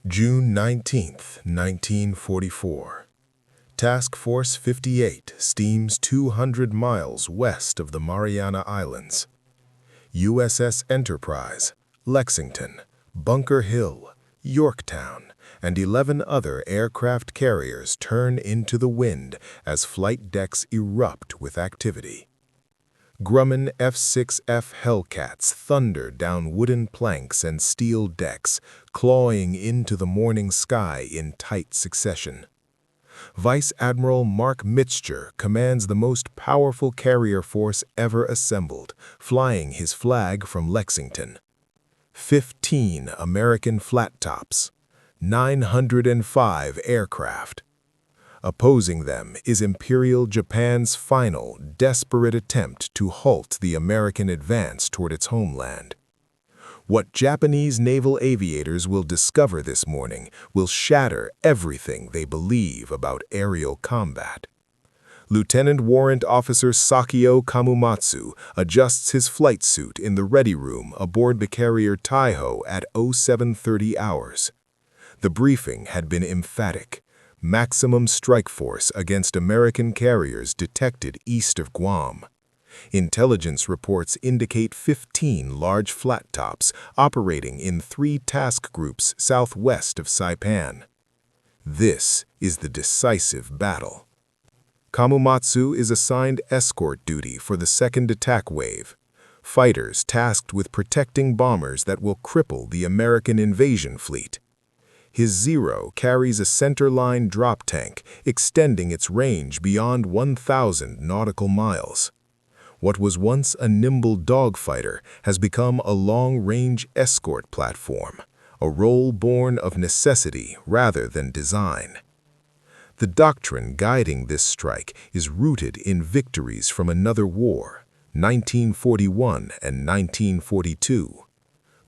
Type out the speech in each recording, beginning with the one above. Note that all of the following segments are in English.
June 19, 1944. Task Force 58 steams 200 miles west of the Mariana Islands. USS Enterprise, Lexington, Bunker Hill, Yorktown, and 11 other aircraft carriers turn into the wind as flight decks erupt with activity. Grumman F6F Hellcats thunder down wooden planks and steel decks, clawing into the morning sky in tight succession. Vice Admiral Mark Mitscher commands the most powerful carrier force ever assembled, flying his flag from Lexington. 15 American flat tops, 905 aircraft. Opposing them is Imperial Japan's final, desperate attempt to halt the American advance toward its homeland. What Japanese naval aviators will discover this morning will shatter everything they believe about aerial combat. Lieutenant Warrant Officer Sakio Kamumatsu adjusts his flight suit in the ready room aboard the carrier Taiho at 0730 hours. The briefing had been emphatic. Maximum strike force against American carriers detected east of Guam. Intelligence reports indicate 15 large flat tops operating in 3 task groups southwest of Saipan. This is the decisive battle. Kamumatsu is assigned escort duty for the second attack wave, fighters tasked with protecting bombers that will cripple the American invasion fleet. His Zero carries a center-line drop tank, extending its range beyond 1,000 nautical miles. What was once a nimble dogfighter has become a long-range escort platform, a role born of necessity rather than design. The doctrine guiding this strike is rooted in victories from another war, 1941 and 1942.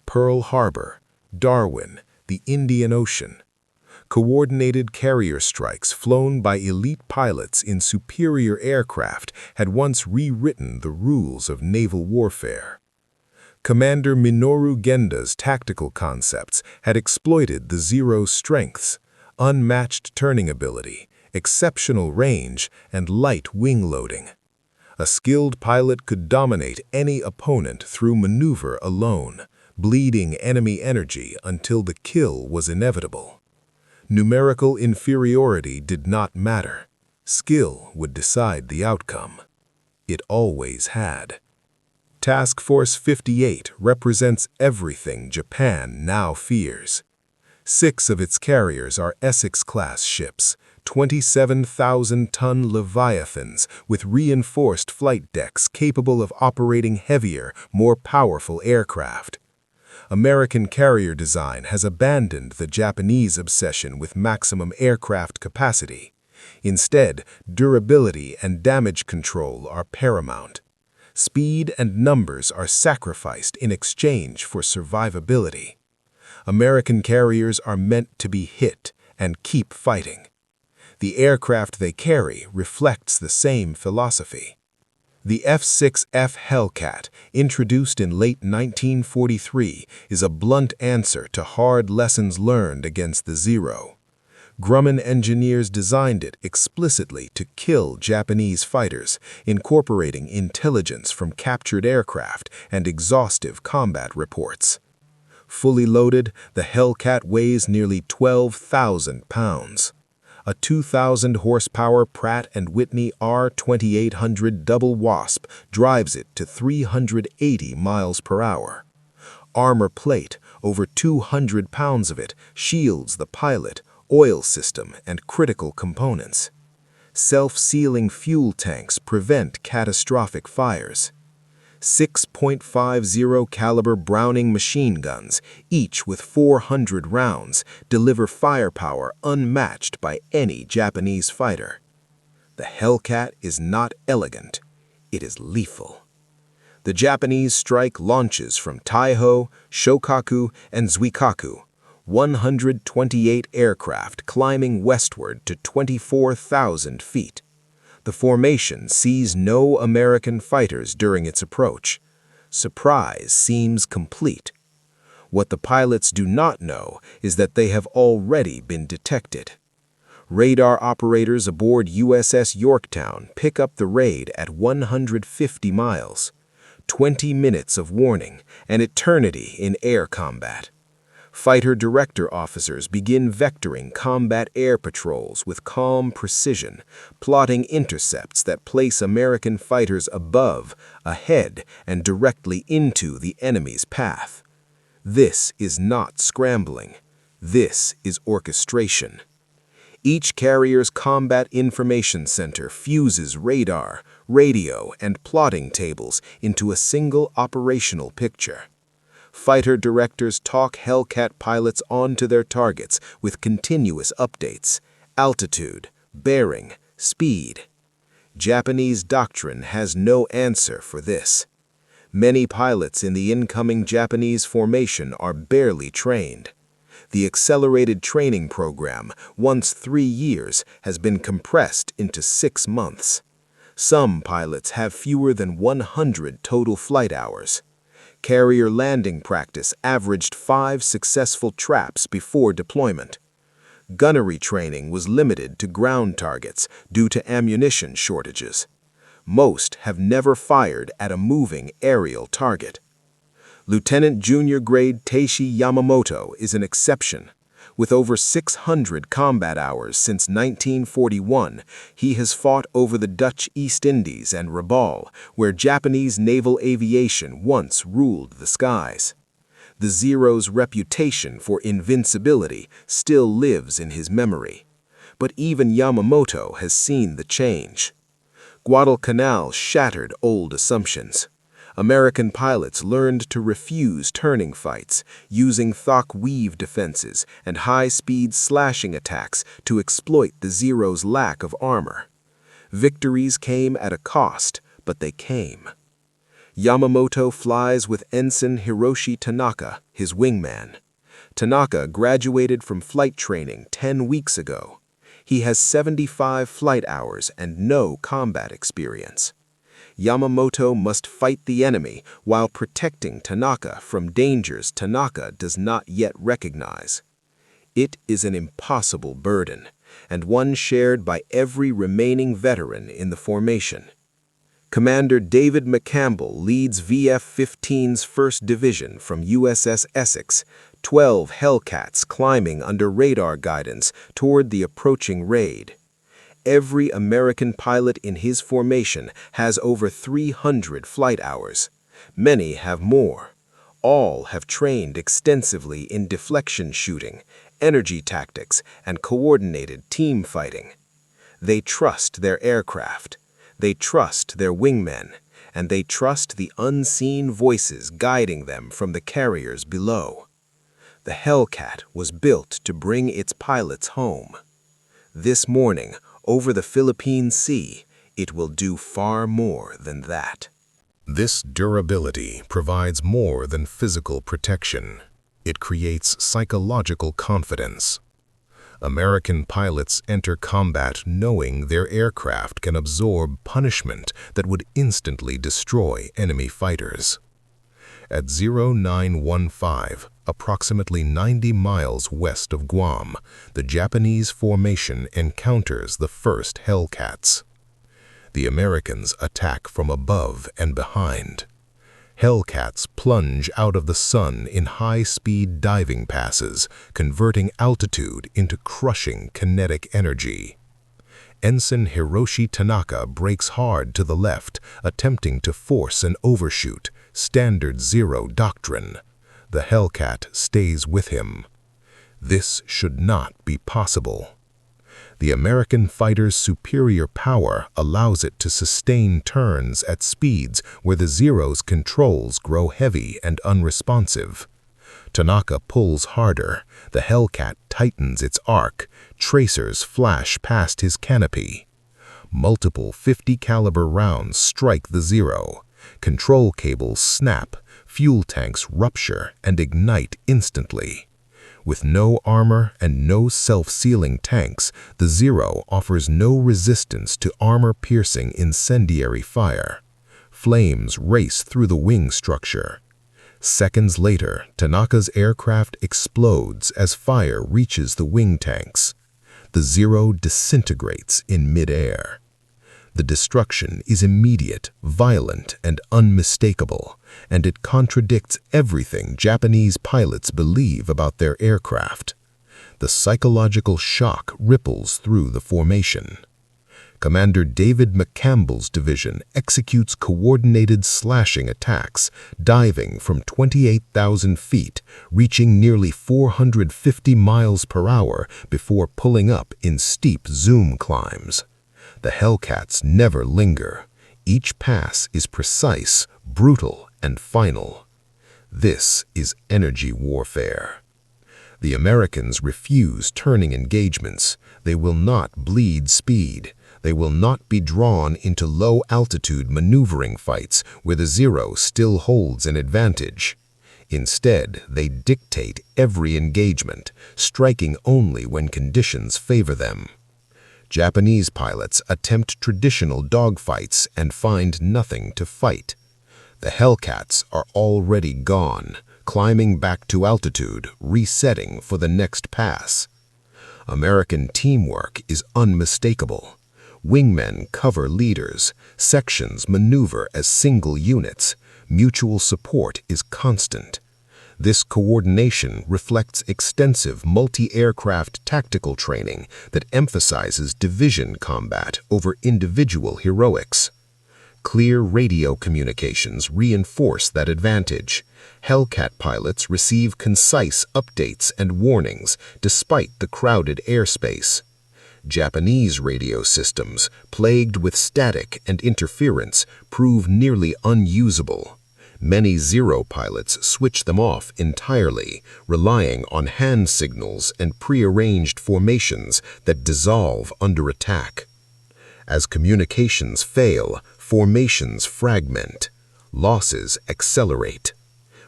Pearl Harbor, Darwin, the Indian Ocean. Coordinated carrier strikes flown by elite pilots in superior aircraft had once rewritten the rules of naval warfare. Commander Minoru Genda's tactical concepts had exploited the Zero's strengths, unmatched turning ability, exceptional range, and light wing loading. A skilled pilot could dominate any opponent through maneuver alone, bleeding enemy energy until the kill was inevitable. Numerical inferiority did not matter. Skill would decide the outcome. It always had. Task Force 58 represents everything Japan now fears. 6 of its carriers are Essex-class ships, 27,000-ton Leviathans with reinforced flight decks capable of operating heavier, more powerful aircraft. American carrier design has abandoned the Japanese obsession with maximum aircraft capacity. Instead, durability and damage control are paramount. Speed and numbers are sacrificed in exchange for survivability. American carriers are meant to be hit and keep fighting. The aircraft they carry reflects the same philosophy. The F6F Hellcat, introduced in late 1943, is a blunt answer to hard lessons learned against the Zero. Grumman engineers designed it explicitly to kill Japanese fighters, incorporating intelligence from captured aircraft and exhaustive combat reports. Fully loaded, the Hellcat weighs nearly 12,000 pounds. A 2,000-horsepower Pratt & Whitney R2800 double Wasp drives it to 380 miles per hour. Armor plate, over 200 pounds of it, shields the pilot, oil system, and critical components. Self-sealing fuel tanks prevent catastrophic fires. 6.50 caliber Browning machine guns, each with 400 rounds, deliver firepower unmatched by any Japanese fighter. The Hellcat is not elegant, it is lethal. The Japanese strike launches from Taiho, Shokaku, and Zuikaku, 128 aircraft climbing westward to 24,000 feet. The formation sees no American fighters during its approach. Surprise seems complete. What the pilots do not know is that they have already been detected. Radar operators aboard USS Yorktown pick up the raid at 150 miles, 20 minutes of warning, an eternity in air combat. Fighter director officers begin vectoring combat air patrols with calm precision, plotting intercepts that place American fighters above, ahead, and directly into the enemy's path. This is not scrambling. This is orchestration. Each carrier's Combat Information Center fuses radar, radio, and plotting tables into a single operational picture. Fighter directors talk Hellcat pilots onto their targets with continuous updates: altitude, bearing, speed. Japanese doctrine has no answer for this. Many pilots in the incoming Japanese formation are barely trained. The accelerated training program, once 3 years, has been compressed into 6 months. Some pilots have fewer than 100 total flight hours. Carrier landing practice averaged 5 successful traps before deployment. Gunnery training was limited to ground targets due to ammunition shortages. Most have never fired at a moving aerial target. Lieutenant Junior Grade Teishi Yamamoto is an exception. With over 600 combat hours since 1941, he has fought over the Dutch East Indies and Rabaul, where Japanese naval aviation once ruled the skies. The Zero's reputation for invincibility still lives in his memory. But even Yamamoto has seen the change. Guadalcanal shattered old assumptions. American pilots learned to refuse turning fights, using thock-weave defenses and high-speed slashing attacks to exploit the Zero's lack of armor. Victories came at a cost, but they came. Yamamoto flies with Ensign Hiroshi Tanaka, his wingman. Tanaka graduated from flight training 10 weeks ago. He has 75 flight hours and no combat experience. Yamamoto must fight the enemy while protecting Tanaka from dangers Tanaka does not yet recognize. It is an impossible burden, and one shared by every remaining veteran in the formation. Commander David McCampbell leads VF-15's 1st Division from USS Essex, 12 Hellcats climbing under radar guidance toward the approaching raid. Every American pilot in his formation has over 300 flight hours. Many have more. All have trained extensively in deflection shooting, energy tactics, and coordinated team fighting. They trust their aircraft. They trust their wingmen, and they trust the unseen voices guiding them from the carriers below. The Hellcat was built to bring its pilots home. This morning, over the Philippine Sea, it will do far more than that. This durability provides more than physical protection. It creates psychological confidence. American pilots enter combat knowing their aircraft can absorb punishment that would instantly destroy enemy fighters. At 0915, approximately 90 miles west of Guam, the Japanese formation encounters the first Hellcats. The Americans attack from above and behind. Hellcats plunge out of the sun in high-speed diving passes, converting altitude into crushing kinetic energy. Ensign Hiroshi Tanaka brakes hard to the left, attempting to force an overshoot, standard Zero doctrine. The Hellcat stays with him. This should not be possible. The American fighter's superior power allows it to sustain turns at speeds where the Zero's controls grow heavy and unresponsive. Tanaka pulls harder. The Hellcat tightens its arc. Tracers flash past his canopy. Multiple 50 caliber rounds strike the Zero. Control cables snap, fuel tanks rupture and ignite instantly. With no armor and no self-sealing tanks, the Zero offers no resistance to armor-piercing incendiary fire. Flames race through the wing structure. Seconds later, Tanaka's aircraft explodes as fire reaches the wing tanks. The Zero disintegrates in mid-air. The destruction is immediate, violent, and unmistakable, and it contradicts everything Japanese pilots believe about their aircraft. The psychological shock ripples through the formation. Commander David McCampbell's division executes coordinated slashing attacks, diving from 28,000 feet, reaching nearly 450 miles per hour before pulling up in steep zoom climbs. The Hellcats never linger. Each pass is precise, brutal, and final. This is energy warfare. The Americans refuse turning engagements. They will not bleed speed. They will not be drawn into low-altitude maneuvering fights where the Zero still holds an advantage. Instead, they dictate every engagement, striking only when conditions favor them. Japanese pilots attempt traditional dogfights and find nothing to fight. The Hellcats are already gone, climbing back to altitude, resetting for the next pass. American teamwork is unmistakable. Wingmen cover leaders, sections maneuver as single units, mutual support is constant. This coordination reflects extensive multi-aircraft tactical training that emphasizes division combat over individual heroics. Clear radio communications reinforce that advantage. Hellcat pilots receive concise updates and warnings despite the crowded airspace. Japanese radio systems, plagued with static and interference, prove nearly unusable. Many Zero pilots switch them off entirely, relying on hand signals and prearranged formations that dissolve under attack. As communications fail, formations fragment. Losses accelerate.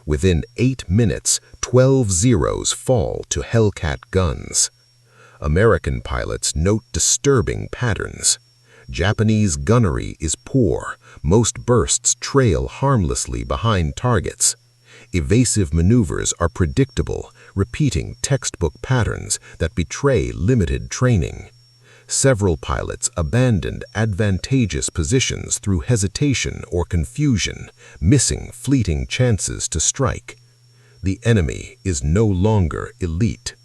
Within 8 minutes, 12 Zeros fall to Hellcat guns. American pilots note disturbing patterns. Japanese gunnery is poor. Most bursts trail harmlessly behind targets. Evasive maneuvers are predictable, repeating textbook patterns that betray limited training. Several pilots abandoned advantageous positions through hesitation or confusion, missing fleeting chances to strike. The enemy is no longer elite.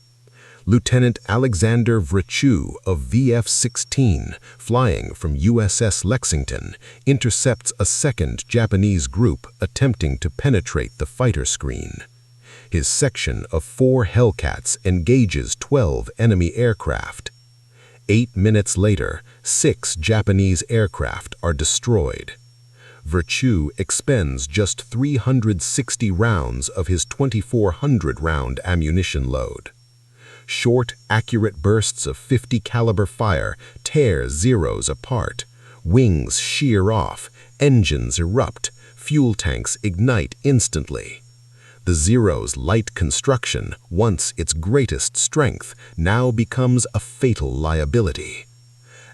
Lieutenant Alexander Vrechu of VF-16, flying from USS Lexington, intercepts a second Japanese group attempting to penetrate the fighter screen. His section of 4 Hellcats engages 12 enemy aircraft. 8 minutes later, 6 Japanese aircraft are destroyed. Vrechu expends just 360 rounds of his 2,400-round ammunition load. Short, accurate bursts of 50 caliber fire tear Zeros apart. Wings shear off, engines erupt, fuel tanks ignite instantly. The Zero's light construction, once its greatest strength, now becomes a fatal liability.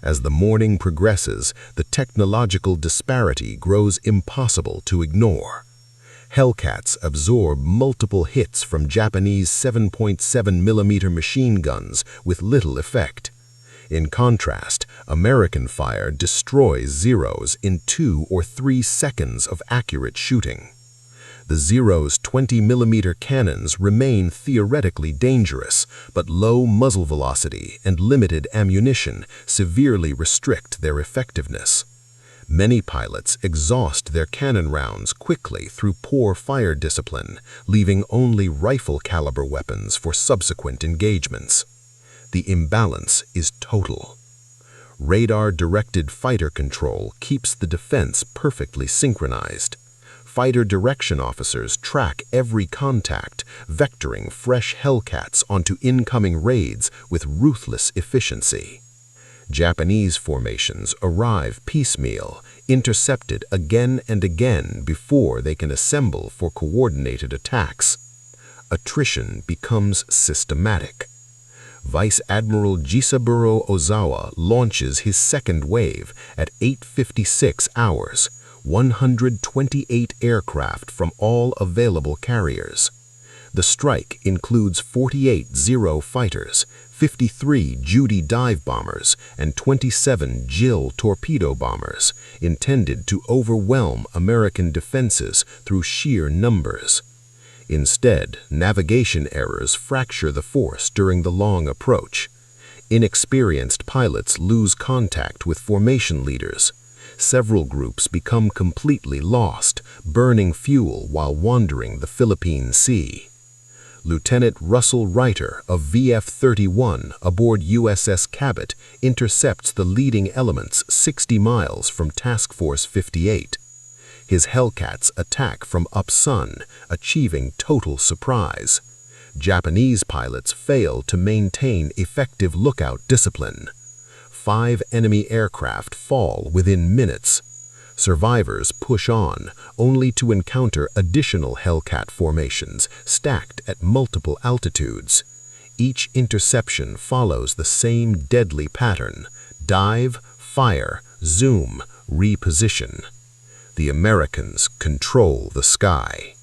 As the morning progresses, the technological disparity grows impossible to ignore. Hellcats absorb multiple hits from Japanese 7.7mm machine guns with little effect. In contrast, American fire destroys Zeros in 2 or 3 seconds of accurate shooting. The Zero's 20mm cannons remain theoretically dangerous, but low muzzle velocity and limited ammunition severely restrict their effectiveness. Many pilots exhaust their cannon rounds quickly through poor fire discipline, leaving only rifle-caliber weapons for subsequent engagements. The imbalance is total. Radar-directed fighter control keeps the defense perfectly synchronized. Fighter direction officers track every contact, vectoring fresh Hellcats onto incoming raids with ruthless efficiency. Japanese formations arrive piecemeal, intercepted again and again before they can assemble for coordinated attacks. Attrition becomes systematic. Vice Admiral Jisaburo Ozawa launches his second wave at 8:56 hours, 128 aircraft from all available carriers. The strike includes 48 Zero fighters, 53 Judy dive bombers, and 27 Jill torpedo bombers, intended to overwhelm American defenses through sheer numbers. Instead, navigation errors fracture the force during the long approach. Inexperienced pilots lose contact with formation leaders. Several groups become completely lost, burning fuel while wandering the Philippine Sea. Lieutenant Russell Reiter of VF-31 aboard USS Cabot intercepts the leading elements 60 miles from Task Force 58. His Hellcats attack from upsun, achieving total surprise. Japanese pilots fail to maintain effective lookout discipline. 5 enemy aircraft fall within minutes. Survivors push on, only to encounter additional Hellcat formations stacked at multiple altitudes. Each interception follows the same deadly pattern: dive, fire, zoom, reposition. The Americans control the sky.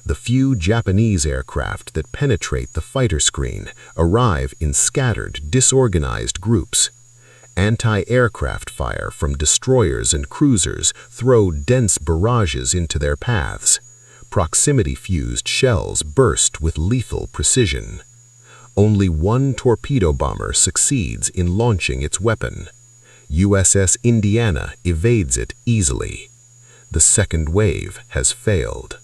The few Japanese aircraft that penetrate the fighter screen arrive in scattered, disorganized groups. Anti-aircraft fire from destroyers and cruisers throw dense barrages into their paths. Proximity-fused shells burst with lethal precision. Only one torpedo bomber succeeds in launching its weapon. USS Indiana evades it easily. The second wave has failed.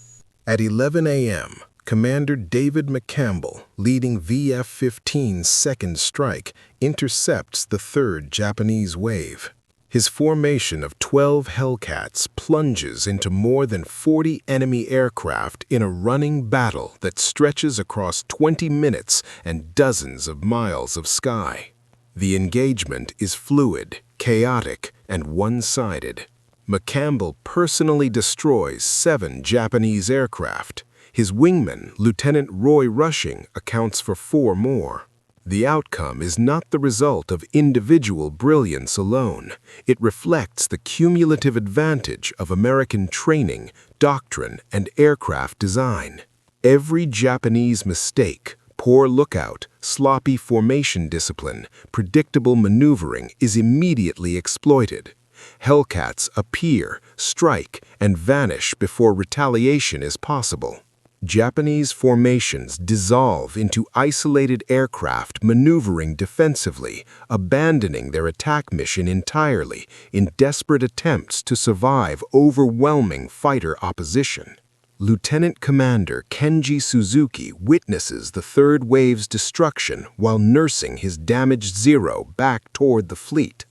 At 11 a.m., Commander David McCampbell, leading VF-15's second strike, intercepts the third Japanese wave. His formation of 12 Hellcats plunges into more than 40 enemy aircraft in a running battle that stretches across 20 minutes and dozens of miles of sky. The engagement is fluid, chaotic, and one-sided. McCampbell personally destroys 7 Japanese aircraft. His wingman, Lieutenant Roy Rushing, accounts for 4 more. The outcome is not the result of individual brilliance alone. It reflects the cumulative advantage of American training, doctrine, and aircraft design. Every Japanese mistake, poor lookout, sloppy formation discipline, predictable maneuvering is immediately exploited. Hellcats appear, strike, and vanish before retaliation is possible. Japanese formations dissolve into isolated aircraft maneuvering defensively, abandoning their attack mission entirely in desperate attempts to survive overwhelming fighter opposition. Lieutenant Commander Kenji Suzuki witnesses the third wave's destruction while nursing his damaged Zero back toward the fleet.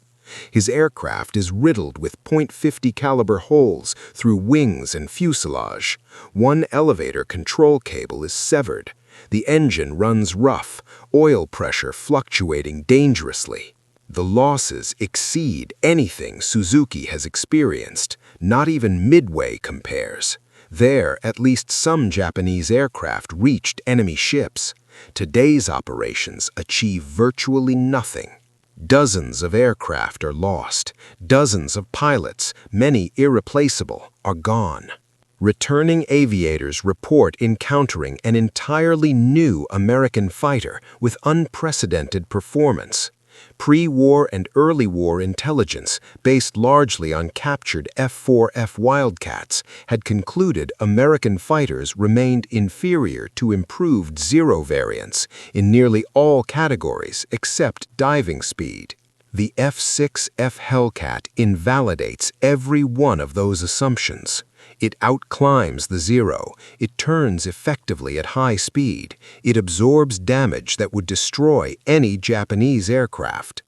His aircraft is riddled with .50 caliber holes through wings and fuselage. One elevator control cable is severed. The engine runs rough, oil pressure fluctuating dangerously. The losses exceed anything Suzuki has experienced. Not even Midway compares. There, at least some Japanese aircraft reached enemy ships. Today's operations achieve virtually nothing. Dozens of aircraft are lost. Dozens of pilots, many irreplaceable, are gone. Returning aviators report encountering an entirely new American fighter with unprecedented performance. Pre-war and early war intelligence, based largely on captured F6F Wildcats, had concluded American fighters remained inferior to improved Zero variants in nearly all categories except diving speed. The F6F Hellcat invalidates every one of those assumptions. It outclimbs the Zero, it turns effectively at high speed, it absorbs damage that would destroy any Japanese aircraft.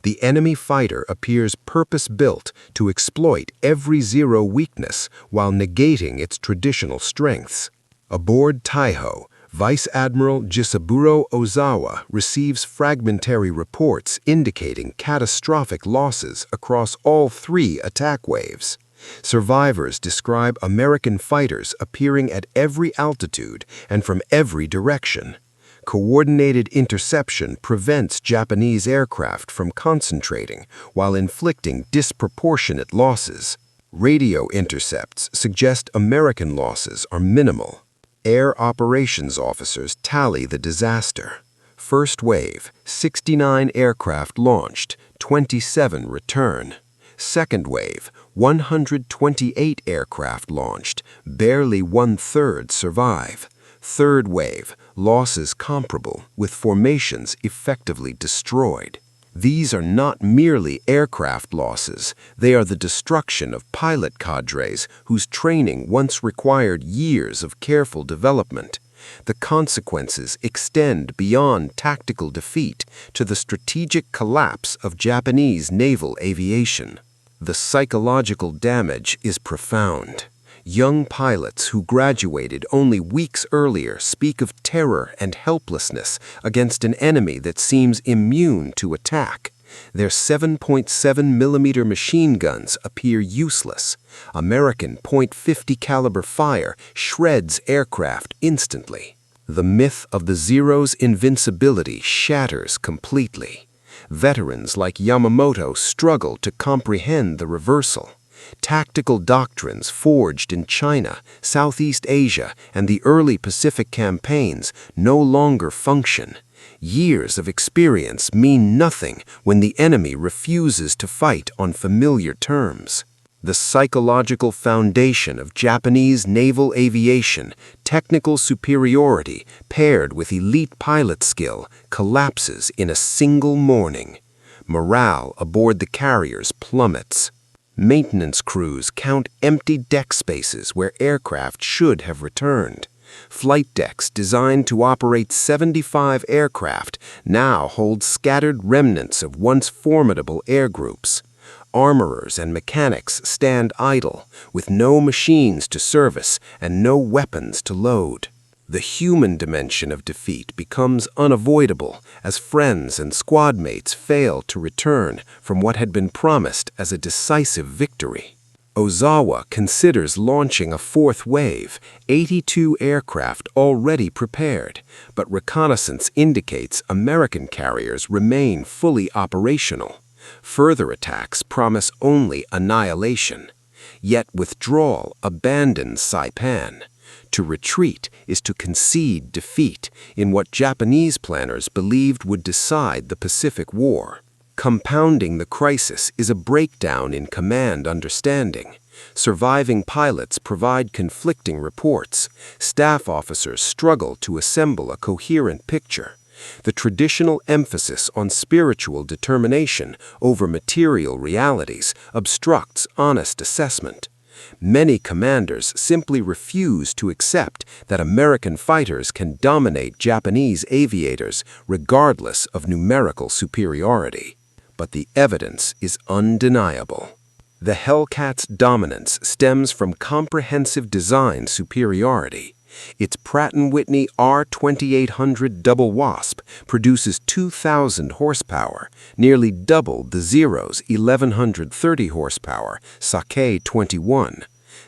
The enemy fighter appears purpose-built to exploit every Zero weakness while negating its traditional strengths. Aboard Taiho, Vice Admiral Jisaburo Ozawa receives fragmentary reports indicating catastrophic losses across all 3 attack waves. Survivors describe American fighters appearing at every altitude and from every direction. Coordinated interception prevents Japanese aircraft from concentrating while inflicting disproportionate losses. Radio intercepts suggest American losses are minimal. Air operations officers tally the disaster. First wave, 69 aircraft launched, 27 return. Second wave, 128 aircraft launched, barely one-third survive. Third wave, losses comparable, with formations effectively destroyed. These are not merely aircraft losses, they are the destruction of pilot cadres whose training once required years of careful development. The consequences extend beyond tactical defeat to the strategic collapse of Japanese naval aviation. The psychological damage is profound. Young pilots who graduated only weeks earlier speak of terror and helplessness against an enemy that seems immune to attack. Their 7.7mm machine guns appear useless. American .50 caliber fire shreds aircraft instantly. The myth of the Zero's invincibility shatters completely. Veterans like Yamamoto struggle to comprehend the reversal. Tactical doctrines forged in China, Southeast Asia, and the early Pacific campaigns no longer function. Years of experience mean nothing when the enemy refuses to fight on familiar terms. The psychological foundation of Japanese naval aviation, technical superiority paired with elite pilot skill, collapses in a single morning. Morale aboard the carriers plummets. Maintenance crews count empty deck spaces where aircraft should have returned. Flight decks designed to operate 75 aircraft now hold scattered remnants of once formidable air groups. Armorers and mechanics stand idle, with no machines to service and no weapons to load. The human dimension of defeat becomes unavoidable as friends and squad mates fail to return from what had been promised as a decisive victory. Ozawa considers launching a fourth wave, 82 aircraft already prepared, but reconnaissance indicates American carriers remain fully operational. Further attacks promise only annihilation. Yet withdrawal abandons Saipan. To retreat is to concede defeat in what Japanese planners believed would decide the Pacific War. Compounding the crisis is a breakdown in command understanding. Surviving pilots provide conflicting reports. Staff officers struggle to assemble a coherent picture. The traditional emphasis on spiritual determination over material realities obstructs honest assessment. Many commanders simply refuse to accept that American fighters can dominate Japanese aviators regardless of numerical superiority. But the evidence is undeniable. The Hellcat's dominance stems from comprehensive design superiority. Its Pratt & Whitney R2800 Double Wasp produces 2,000 horsepower, nearly double the Zero's 1,130 horsepower Sake 21.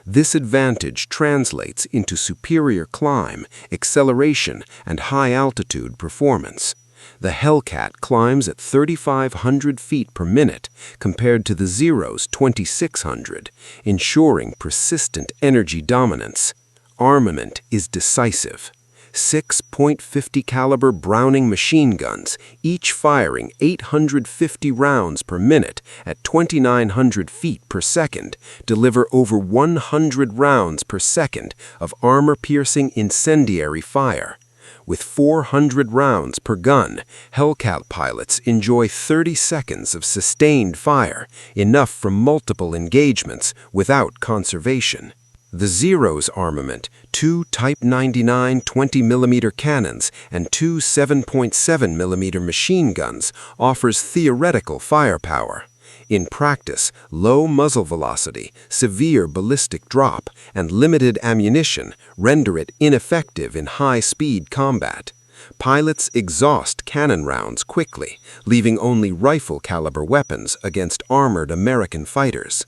This advantage translates into superior climb, acceleration, and high-altitude performance. The Hellcat climbs at 3,500 feet per minute compared to the Zero's 2,600, ensuring persistent energy dominance. Armament is decisive. 6.50 caliber Browning machine guns, each firing 850 rounds per minute at 2,900 feet per second, deliver over 100 rounds per second of armor-piercing incendiary fire. With 400 rounds per gun, Hellcat pilots enjoy 30 seconds of sustained fire, enough for multiple engagements without conservation. The Zero's armament, 2 Type 99 20mm cannons and 2 7.7mm machine guns, offers theoretical firepower. In practice, low muzzle velocity, severe ballistic drop, and limited ammunition render it ineffective in high-speed combat. Pilots exhaust cannon rounds quickly, leaving only rifle-caliber weapons against armored American fighters.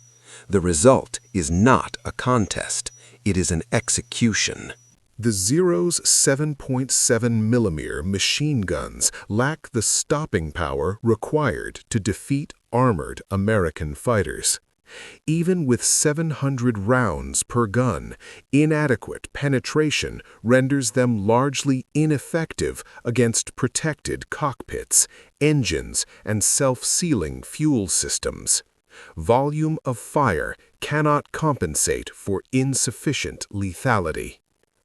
The result is not a contest, it is an execution. The Zero's 7.7mm machine guns lack the stopping power required to defeat armored American fighters. Even with 700 rounds per gun, inadequate penetration renders them largely ineffective against protected cockpits, engines, and self-sealing fuel systems. Volume of fire cannot compensate for insufficient lethality.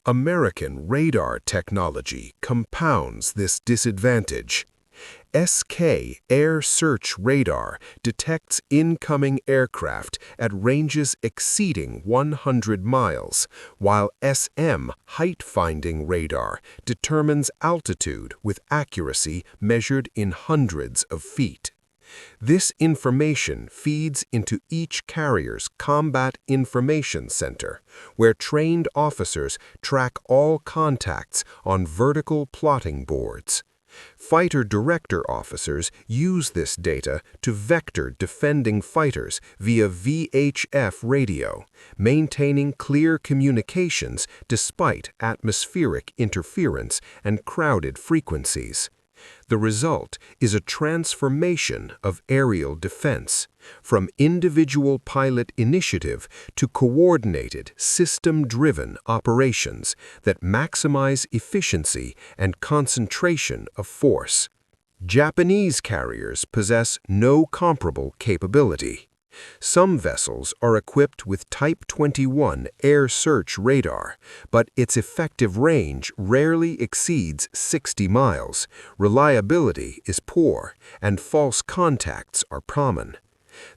American radar technology compounds this disadvantage. SK Air Search Radar detects incoming aircraft at ranges exceeding 100 miles, while SM Height Finding Radar determines altitude with accuracy measured in hundreds of feet. This information feeds into each carrier's Combat Information Center, where trained officers track all contacts on vertical plotting boards. Fighter director officers use this data to vector defending fighters via VHF radio, maintaining clear communications despite atmospheric interference and crowded frequencies. The result is a transformation of aerial defense, from individual pilot initiative to coordinated, system-driven operations that maximize efficiency and concentration of force. Japanese carriers possess no comparable capability. Some vessels are equipped with Type 21 air search radar, but its effective range rarely exceeds 60 miles, reliability is poor, and false contacts are common.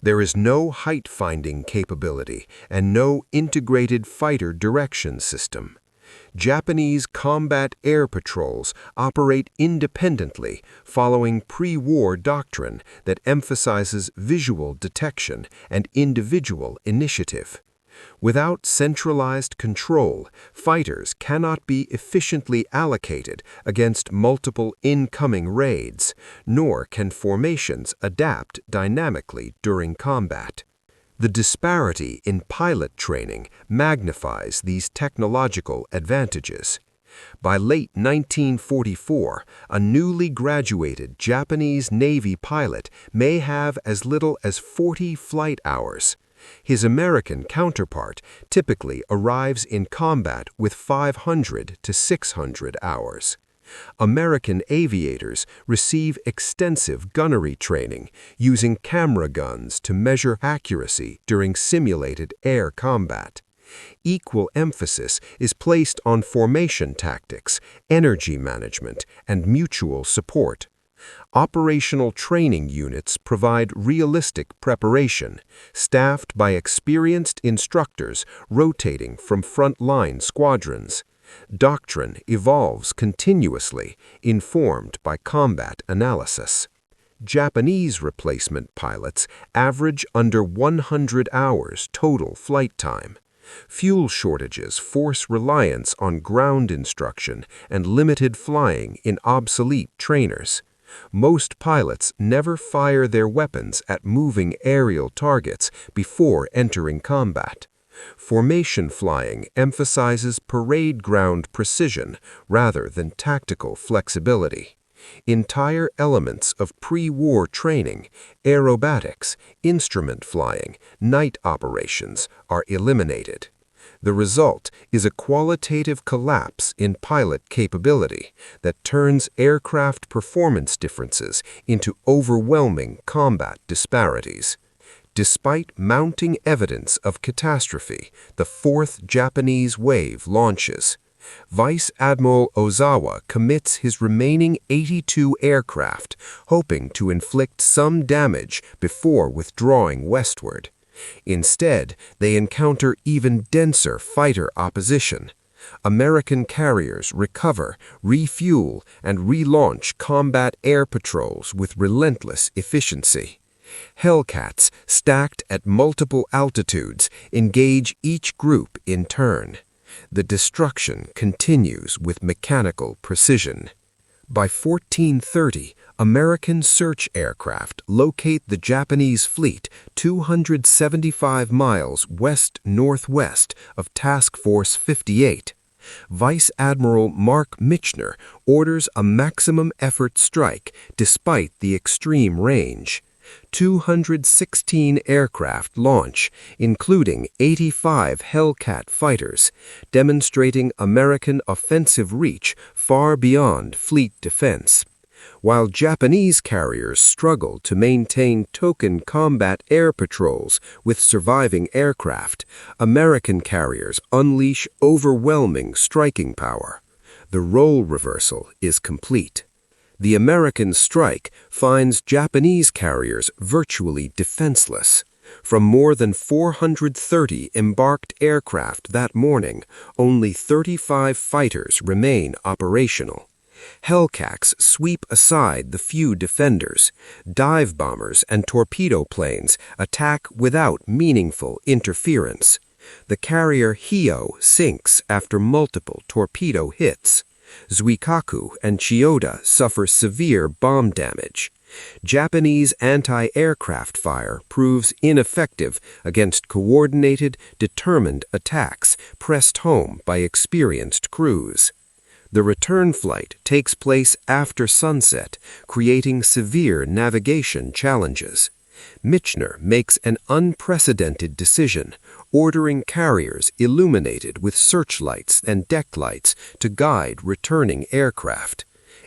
There is no height-finding capability and no integrated fighter direction system. Japanese combat air patrols operate independently, following pre-war doctrine that emphasizes visual detection and individual initiative. Without centralized control, fighters cannot be efficiently allocated against multiple incoming raids, nor can formations adapt dynamically during combat. The disparity in pilot training magnifies these technological advantages. By late 1944, a newly graduated Japanese Navy pilot may have as little as 40 flight hours. His American counterpart typically arrives in combat with 500 to 600 hours. American aviators receive extensive gunnery training using camera guns to measure accuracy during simulated air combat. Equal emphasis is placed on formation tactics, energy management, and mutual support. Operational training units provide realistic preparation, staffed by experienced instructors rotating from front-line squadrons. Doctrine evolves continuously, informed by combat analysis. Japanese replacement pilots average under 100 hours total flight time. Fuel shortages force reliance on ground instruction and limited flying in obsolete trainers. Most pilots never fire their weapons at moving aerial targets before entering combat. Formation flying emphasizes parade ground precision rather than tactical flexibility. Entire elements of pre-war training, aerobatics, instrument flying, night operations are eliminated. The result is a qualitative collapse in pilot capability that turns aircraft performance differences into overwhelming combat disparities. Despite mounting evidence of catastrophe, the fourth Japanese wave launches. Vice Admiral Ozawa commits his remaining 82 aircraft, hoping to inflict some damage before withdrawing westward. Instead, they encounter even denser fighter opposition. American carriers recover, refuel, and relaunch combat air patrols with relentless efficiency. Hellcats, stacked at multiple altitudes, engage each group in turn. The destruction continues with mechanical precision. By 1430, American search aircraft locate the Japanese fleet 275 miles west-northwest of Task Force 58. Vice Admiral Mark Michener orders a maximum effort strike despite the extreme range. 216 aircraft launch, including 85 Hellcat fighters, demonstrating American offensive reach far beyond fleet defense. While Japanese carriers struggle to maintain token combat air patrols with surviving aircraft, American carriers unleash overwhelming striking power. The role reversal is complete. The American strike finds Japanese carriers virtually defenseless. From more than 430 embarked aircraft that morning, only 35 fighters remain operational. Hellcats sweep aside the few defenders. Dive bombers and torpedo planes attack without meaningful interference. The carrier Hio sinks after multiple torpedo hits. Zuikaku and Chiyoda suffer severe bomb damage. Japanese anti-aircraft fire proves ineffective against coordinated, determined attacks pressed home by experienced crews. The return flight takes place after sunset, creating severe navigation challenges. Michener makes an unprecedented decision, ordering carriers illuminated with searchlights and deck lights to guide returning aircraft.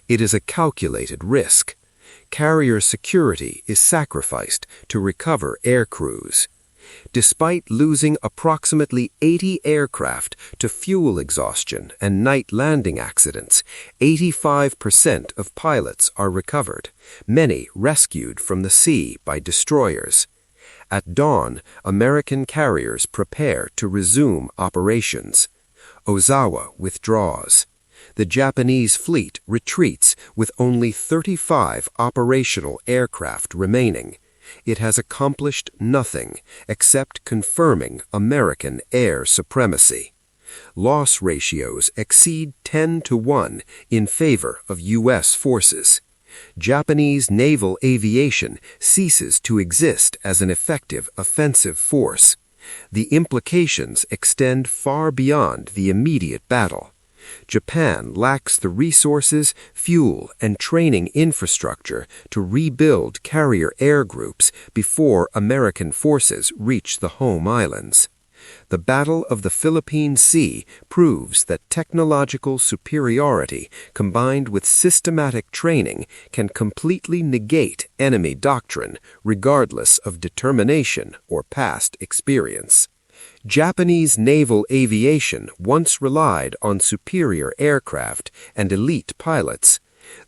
It is a calculated risk. Carrier security is sacrificed to recover air crews. Despite losing approximately 80 aircraft to fuel exhaustion and night landing accidents, 85% of pilots are recovered, many rescued from the sea by destroyers. At dawn, American carriers prepare to resume operations. Ozawa withdraws. The Japanese fleet retreats with only 35 operational aircraft remaining. It has accomplished nothing except confirming American air supremacy. Loss ratios exceed 10-1 in favor of U.S. forces. Japanese naval aviation ceases to exist as an effective offensive force. The implications extend far beyond the immediate battle. Japan lacks the resources, fuel, and training infrastructure to rebuild carrier air groups before American forces reach the home islands. The Battle of the Philippine Sea proves that technological superiority combined with systematic training can completely negate enemy doctrine, regardless of determination or past experience. Japanese naval aviation once relied on superior aircraft and elite pilots.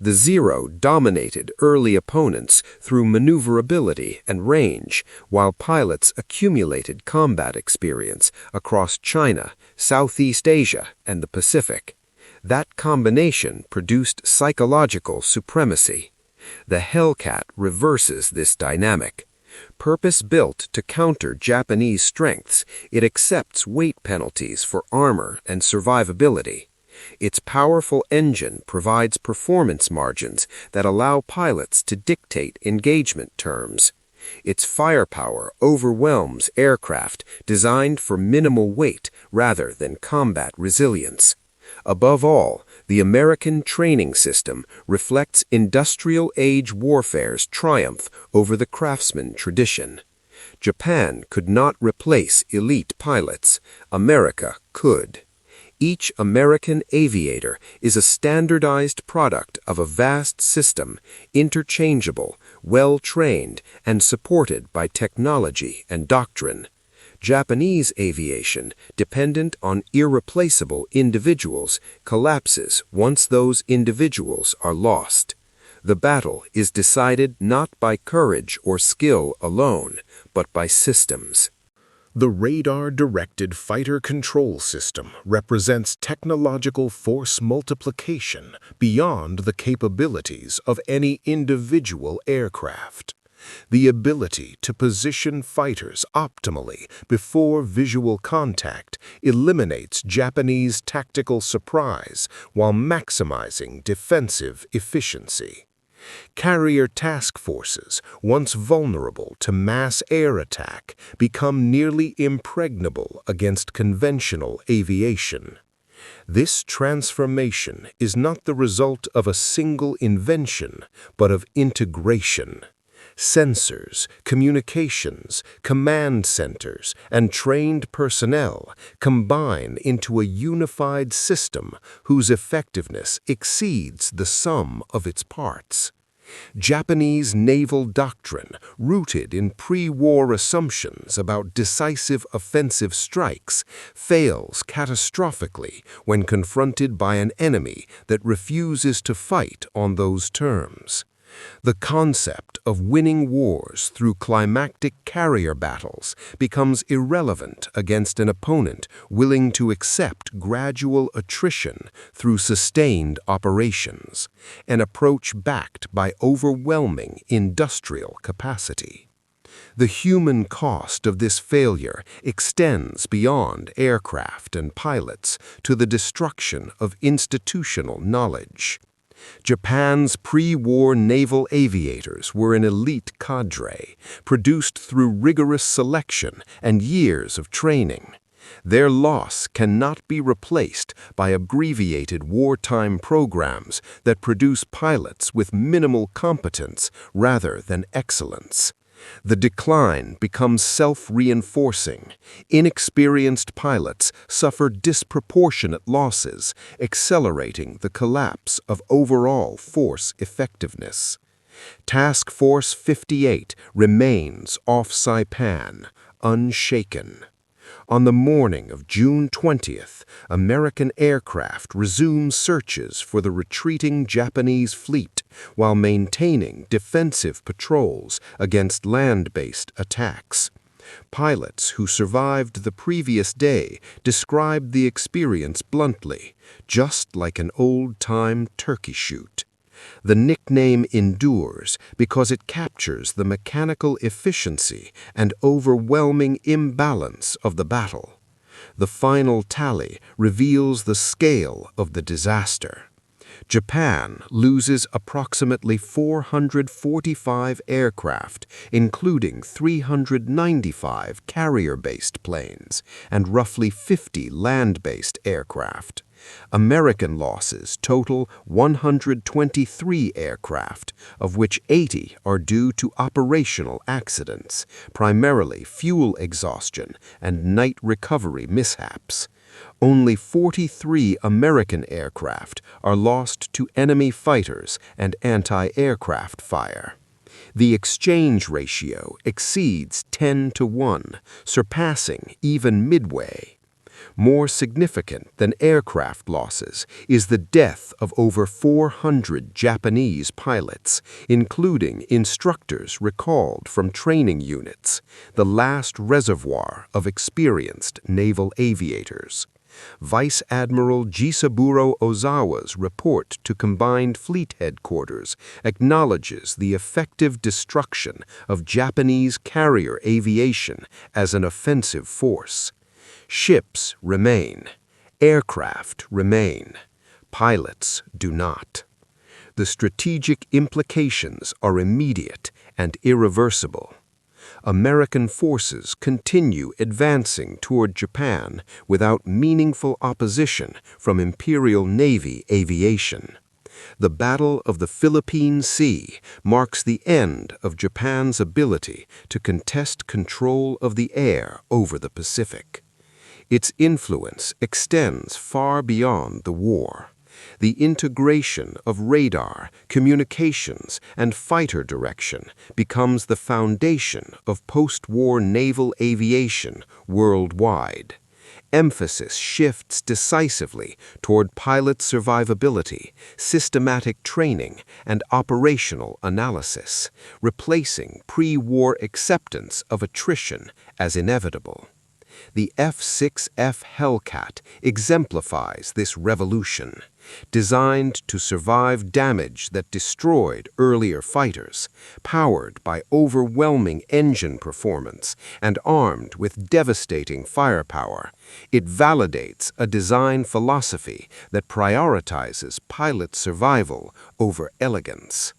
The Zero dominated early opponents through maneuverability and range, while pilots accumulated combat experience across China, Southeast Asia, and the Pacific. That combination produced psychological supremacy. The Hellcat reverses this dynamic. Purpose-built to counter Japanese strengths, it accepts weight penalties for armor and survivability. Its powerful engine provides performance margins that allow pilots to dictate engagement terms. Its firepower overwhelms aircraft designed for minimal weight rather than combat resilience. Above all, the American training system reflects industrial-age warfare's triumph over the craftsman tradition. Japan could not replace elite pilots. America could. Each American aviator is a standardized product of a vast system, interchangeable, well-trained, and supported by technology and doctrine. Japanese aviation, dependent on irreplaceable individuals, collapses once those individuals are lost. The battle is decided not by courage or skill alone, but by systems. The radar-directed fighter control system represents technological force multiplication beyond the capabilities of any individual aircraft. The ability to position fighters optimally before visual contact eliminates Japanese tactical surprise while maximizing defensive efficiency. Carrier task forces, once vulnerable to mass air attack, become nearly impregnable against conventional aviation. This transformation is not the result of a single invention, but of integration. Sensors, communications, command centers, and trained personnel combine into a unified system whose effectiveness exceeds the sum of its parts. Japanese naval doctrine, rooted in pre-war assumptions about decisive offensive strikes, fails catastrophically when confronted by an enemy that refuses to fight on those terms. The concept of winning wars through climactic carrier battles becomes irrelevant against an opponent willing to accept gradual attrition through sustained operations, an approach backed by overwhelming industrial capacity. The human cost of this failure extends beyond aircraft and pilots to the destruction of institutional knowledge. Japan's pre-war naval aviators were an elite cadre, produced through rigorous selection and years of training. Their loss cannot be replaced by abbreviated wartime programs that produce pilots with minimal competence rather than excellence. The decline becomes self-reinforcing. Inexperienced pilots suffer disproportionate losses, accelerating the collapse of overall force effectiveness. Task Force 58 remains off Saipan, unshaken. On the morning of June 20th, American aircraft resumed searches for the retreating Japanese fleet while maintaining defensive patrols against land-based attacks. Pilots who survived the previous day described the experience bluntly, just like an old-time turkey shoot. The nickname endures because it captures the mechanical efficiency and overwhelming imbalance of the battle. The final tally reveals the scale of the disaster. Japan loses approximately 445 aircraft, including 395 carrier-based planes and roughly 50 land-based aircraft. American losses total 123 aircraft, of which 80 are due to operational accidents, primarily fuel exhaustion and night recovery mishaps. Only 43 American aircraft are lost to enemy fighters and anti-aircraft fire. The exchange ratio exceeds 10-1, surpassing even Midway. More significant than aircraft losses is the death of over 400 Japanese pilots, including instructors recalled from training units, the last reservoir of experienced naval aviators. Vice Admiral Jisaburo Ozawa's report to Combined Fleet Headquarters acknowledges the effective destruction of Japanese carrier aviation as an offensive force. Ships remain, aircraft remain, pilots do not. The strategic implications are immediate and irreversible. American forces continue advancing toward Japan without meaningful opposition from Imperial Navy aviation. The Battle of the Philippine Sea marks the end of Japan's ability to contest control of the air over the Pacific. Its influence extends far beyond the war. The integration of radar, communications, and fighter direction becomes the foundation of post-war naval aviation worldwide. Emphasis shifts decisively toward pilot survivability, systematic training, and operational analysis, replacing pre-war acceptance of attrition as inevitable. The F6F Hellcat exemplifies this revolution. Designed to survive damage that destroyed earlier fighters, powered by overwhelming engine performance and armed with devastating firepower, it validates a design philosophy that prioritizes pilot survival over elegance.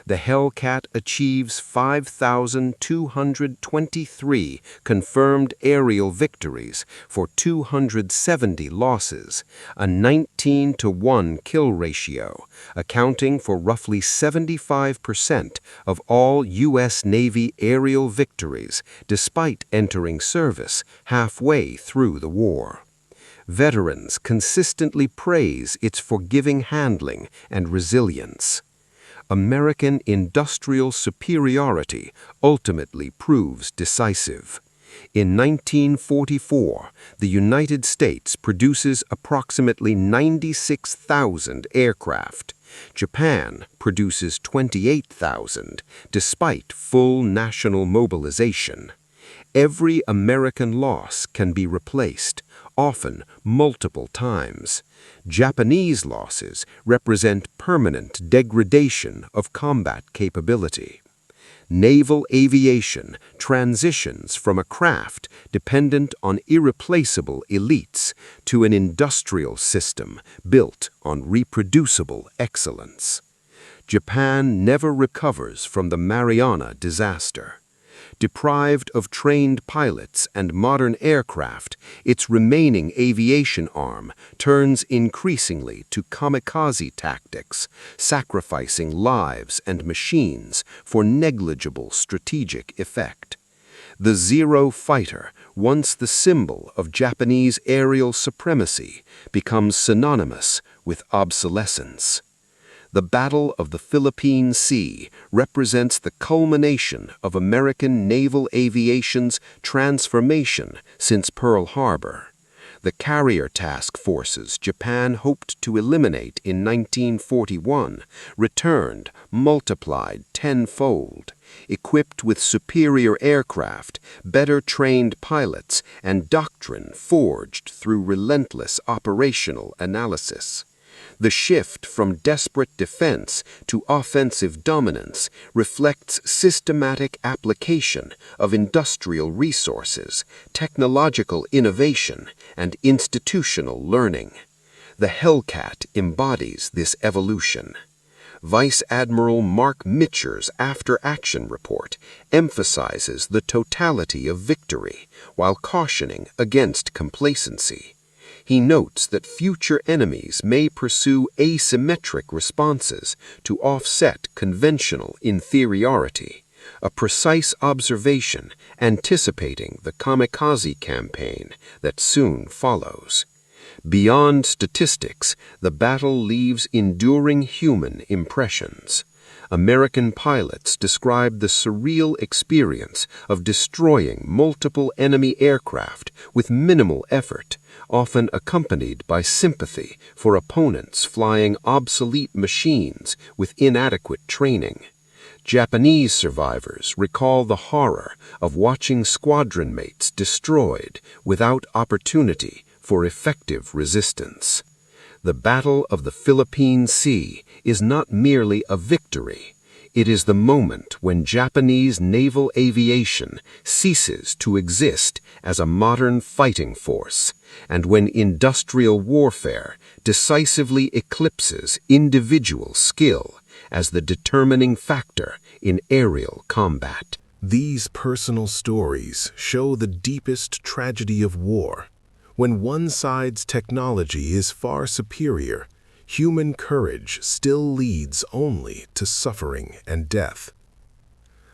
The Hellcat achieves 5,223 confirmed aerial victories for 270 losses, a 19-to-1 kill ratio, accounting for roughly 75% of all U.S. Navy aerial victories despite entering service halfway through the war. Veterans consistently praise its forgiving handling and resilience. American industrial superiority ultimately proves decisive. In 1944, the United States produces approximately 96,000 aircraft. Japan produces 28,000, despite full national mobilization. Every American loss can be replaced, often multiple times. Japanese losses represent permanent degradation of combat capability. Naval aviation transitions from a craft dependent on irreplaceable elites to an industrial system built on reproducible excellence. Japan never recovers from the Mariana disaster. Deprived of trained pilots and modern aircraft, its remaining aviation arm turns increasingly to kamikaze tactics, sacrificing lives and machines for negligible strategic effect. The Zero fighter, once the symbol of Japanese aerial supremacy, becomes synonymous with obsolescence. The Battle of the Philippine Sea represents the culmination of American naval aviation's transformation since Pearl Harbor. The carrier task forces Japan hoped to eliminate in 1941 returned, multiplied tenfold, equipped with superior aircraft, better trained pilots, and doctrine forged through relentless operational analysis. The shift from desperate defense to offensive dominance reflects systematic application of industrial resources, technological innovation, and institutional learning. The Hellcat embodies this evolution. Vice Admiral Mark Mitcher's after-action report emphasizes the totality of victory while cautioning against complacency. He notes that future enemies may pursue asymmetric responses to offset conventional inferiority, a precise observation anticipating the kamikaze campaign that soon follows. Beyond statistics, the battle leaves enduring human impressions. American pilots describe the surreal experience of destroying multiple enemy aircraft with minimal effort, often accompanied by sympathy for opponents flying obsolete machines with inadequate training. Japanese survivors recall the horror of watching squadron mates destroyed without opportunity for effective resistance. The Battle of the Philippine Sea is not merely a victory. It is the moment when Japanese naval aviation ceases to exist as a modern fighting force, and when industrial warfare decisively eclipses individual skill as the determining factor in aerial combat. These personal stories show the deepest tragedy of war. When one side's technology is far superior, human courage still leads only to suffering and death.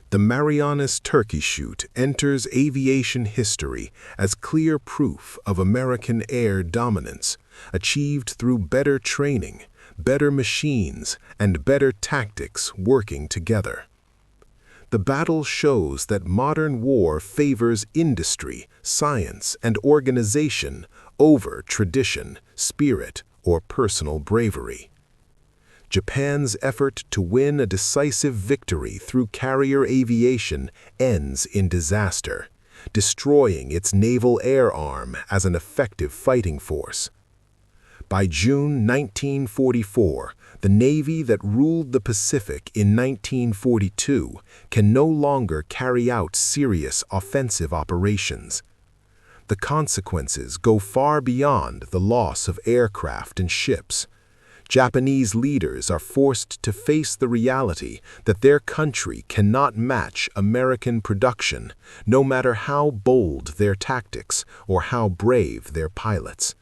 The Marianas turkey shoot enters aviation history as clear proof of American air dominance, achieved through better training, better machines, and better tactics working together. The battle shows that modern war favors industry, science, and organization over tradition, spirit, or personal bravery. Japan's effort to win a decisive victory through carrier aviation ends in disaster, destroying its naval air arm as an effective fighting force. By June 1944, the Navy that ruled the Pacific in 1942 can no longer carry out serious offensive operations. The consequences go far beyond the loss of aircraft and ships. Japanese leaders are forced to face the reality that their country cannot match American production, no matter how bold their tactics or how brave their pilots.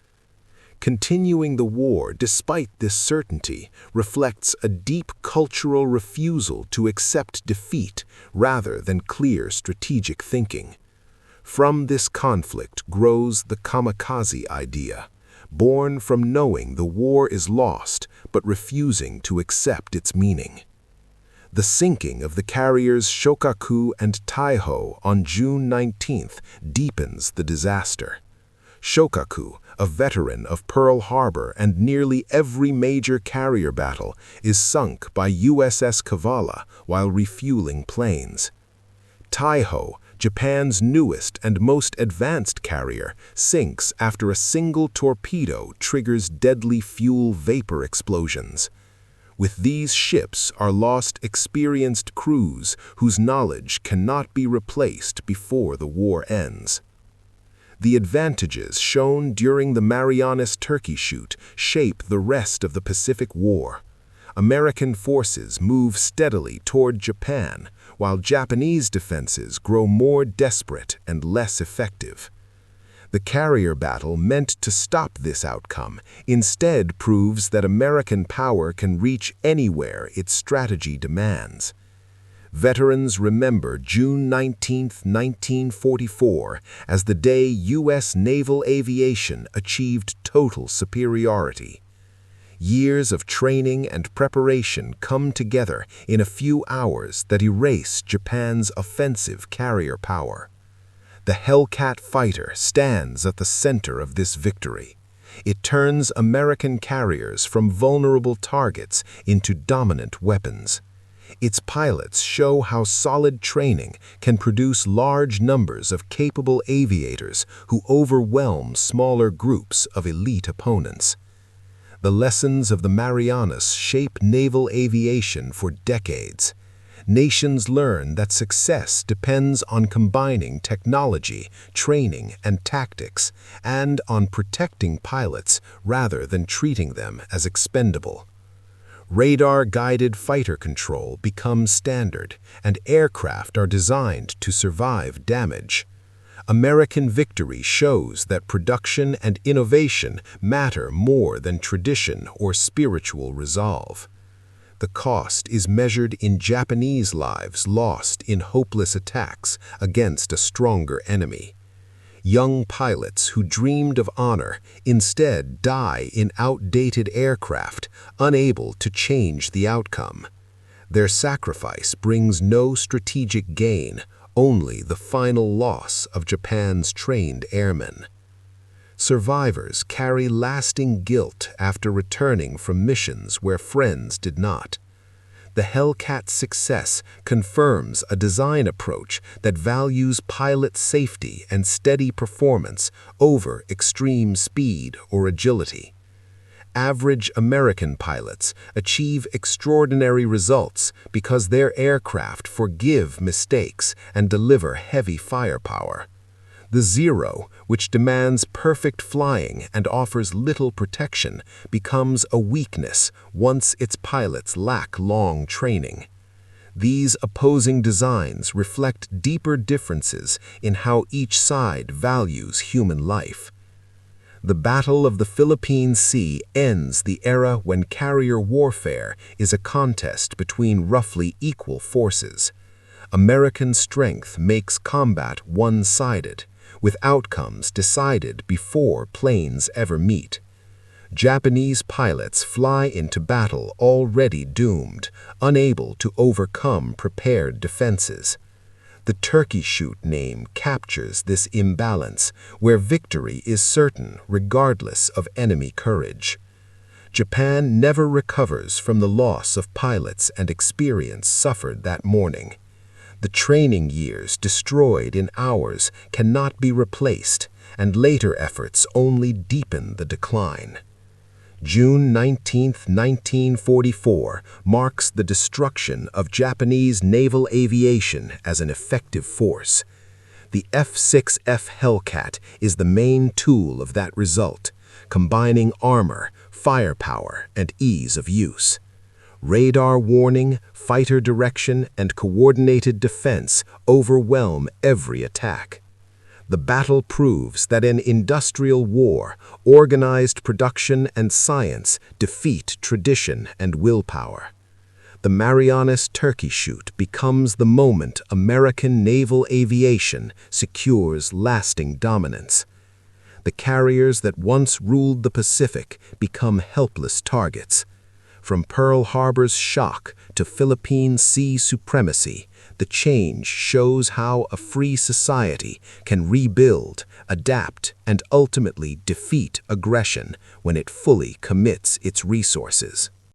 Continuing the war despite this certainty reflects a deep cultural refusal to accept defeat rather than clear strategic thinking. From this conflict grows the kamikaze idea, born from knowing the war is lost but refusing to accept its meaning. The sinking of the carriers Shokaku and Taiho on June 19th deepens the disaster. Shokaku, a veteran of Pearl Harbor and nearly every major carrier battle, is sunk by USS Kavala while refueling planes. Taiho, Japan's newest and most advanced carrier, sinks after a single torpedo triggers deadly fuel vapor explosions. With these ships are lost experienced crews whose knowledge cannot be replaced before the war ends. The advantages shown during the Marianas turkey shoot shape the rest of the Pacific War. American forces move steadily toward Japan, while Japanese defenses grow more desperate and less effective. The carrier battle meant to stop this outcome instead proves that American power can reach anywhere its strategy demands. Veterans remember June 19, 1944, as the day U.S. naval aviation achieved total superiority. Years of training and preparation come together in a few hours that erase Japan's offensive carrier power. The Hellcat fighter stands at the center of this victory. It turns American carriers from vulnerable targets into dominant weapons. Its pilots show how solid training can produce large numbers of capable aviators who overwhelm smaller groups of elite opponents. The lessons of the Marianas shape naval aviation for decades. Nations learn that success depends on combining technology, training, and tactics, and on protecting pilots rather than treating them as expendable. Radar-guided fighter control becomes standard, and aircraft are designed to survive damage. American victory shows that production and innovation matter more than tradition or spiritual resolve. The cost is measured in Japanese lives lost in hopeless attacks against a stronger enemy. Young pilots who dreamed of honor instead die in outdated aircraft, unable to change the outcome. Their sacrifice brings no strategic gain, only the final loss of Japan's trained airmen. Survivors carry lasting guilt after returning from missions where friends did not. The Hellcat's success confirms a design approach that values pilot safety and steady performance over extreme speed or agility. Average American pilots achieve extraordinary results because their aircraft forgive mistakes and deliver heavy firepower. The Zero, which demands perfect flying and offers little protection, becomes a weakness once its pilots lack long training. These opposing designs reflect deeper differences in how each side values human life. The Battle of the Philippine Sea ends the era when carrier warfare is a contest between roughly equal forces. American strength makes combat one-sided, with outcomes decided before planes ever meet. Japanese pilots fly into battle already doomed, unable to overcome prepared defenses. The turkey shoot name captures this imbalance, where victory is certain regardless of enemy courage. Japan never recovers from the loss of pilots and experience suffered that morning. The training years destroyed in hours cannot be replaced, and later efforts only deepen the decline. June 19, 1944 marks the destruction of Japanese naval aviation as an effective force. The F6F Hellcat is the main tool of that result, combining armor, firepower, and ease of use. Radar warning, fighter direction, and coordinated defense overwhelm every attack. The battle proves that in industrial war, organized production and science defeat tradition and willpower. The Marianas turkey shoot becomes the moment American naval aviation secures lasting dominance. The carriers that once ruled the Pacific become helpless targets. From Pearl Harbor's shock to Philippine sea supremacy, the change shows how a free society can rebuild, adapt, and ultimately defeat aggression when it fully commits its resources.